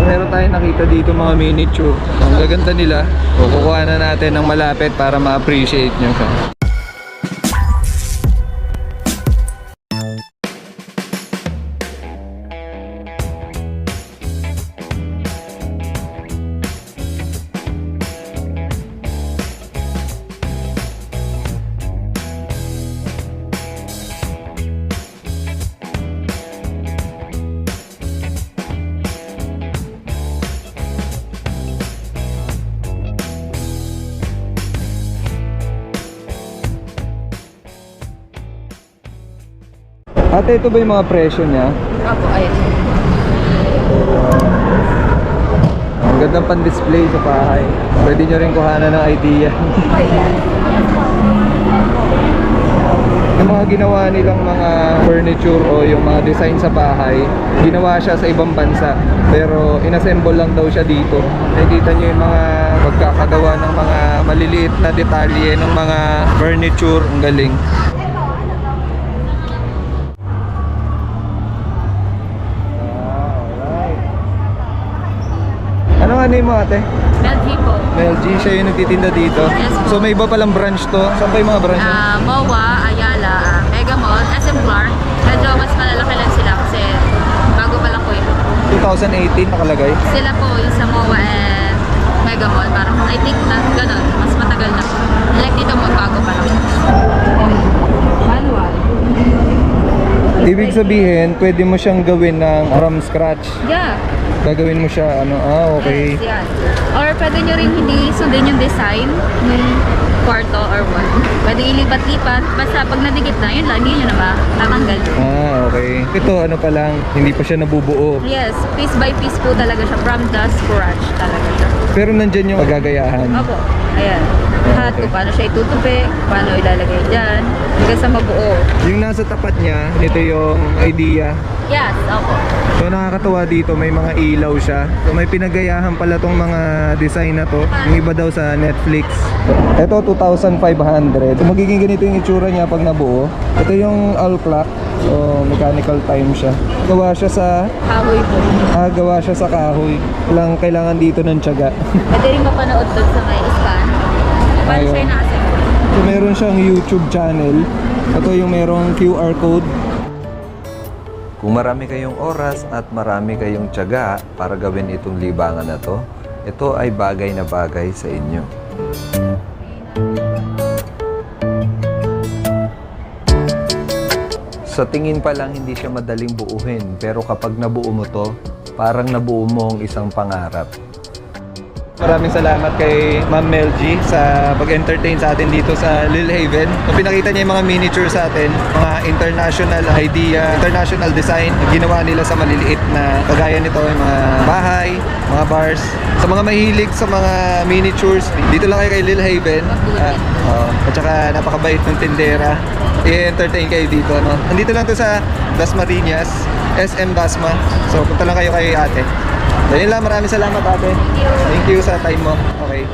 meron tayong nakita dito mga miniature. Ang gaganda nila. O, kukuha na natin ng malapit para ma-appreciate nyo siya. Ate, ito ba yung mga presyo niya? Opo, ayun. Ang gandang pan-display sa bahay. Pwede nyo rin kuhanan ng idea. Yung mga ginawa nilang mga furniture o yung mga design sa bahay, ginawa siya sa ibang bansa. Pero inassemble lang daw siya dito. Nakikita nyo yung mga pagkakagawa ng mga maliliit na detalye ng mga furniture. Ang galing. Ano nga name mo, ate? Mel G po. Mel G, siya yung nagtitinda dito. Yes po. So may iba palang branch to. Saan pa yung mga branch? MOA, Ayala, Mega Mall, SM Clark. Medyo mas malalaki lang sila kasi bago pa lang po ito. 2018 nakalagay. Sila po yung sa MOA and Mega Mall. Parang I think na ganun. Mas matagal na po. Like dito mo, bago pa lang. Manual. Ibig sabihin, pwede mo siyang gawin ng from scratch. Yeah. Gagawin mo siya, okay. Yes, yan. Or pwede nyo rin hindi sundin yung design ng kwarto or what. Pwede ilipat-lipat. Basta pag nadikit na, yun lang, hindi nyo na matanggal. Okay. Ito, pa lang, hindi pa siya nabubuo. Yes, piece by piece po talaga siya. From the scratch talaga siya. Pero nandyan yung magagayahan. Opo. Ayan. Lahat kung paano siya itutupi, paano ilalagay dyan. Hanggang sa mabuo. Yung nasa tapat niya, ito yung idea. Yes, opo. So nakakatuwa dito, may mga ilaw siya. So may pinagayahan pala tong mga design na to. Yung iba daw sa Netflix. Ito 2,500. So magiging ganito yung itsura niya pag nabuo. Ito yung all clock. So mechanical time siya. Gawa siya sa Kahoy po. gawa siya sa kahoy. Kailangan dito ng tiyaga. Pwede rin mapanood doon sa may scan. Paano Ayun. siya na-assemble? So meron siyang YouTube channel. Ito yung merong QR code. Kung marami kayong oras at marami kayong tiyaga para gawin itong libangan na to, ito ay bagay na bagay sa inyo. Sa tingin pa lang hindi siya madaling buuhin, pero kapag nabuo mo to, parang nabuo mo ang isang pangarap. Maraming salamat kay Ma'am Mel G sa pag-entertain sa atin dito sa Lil Haven. So, pinakita niya yung mga miniature sa atin, mga international idea, international design na ginawa nila sa maliliit na kagaya nito, yung mga bahay, mga bars. Sa mga mahilig sa mga miniatures, dito lang kayo kay Lil Haven. At saka napakabait ng tindera. I-entertain kayo dito, no? Nandito lang to sa Dasmariñas, SM Dasma. So punta lang kayo kay ate. Dahil lang, maraming salamat ate. Thank you. Thank you sa time mo. Okay.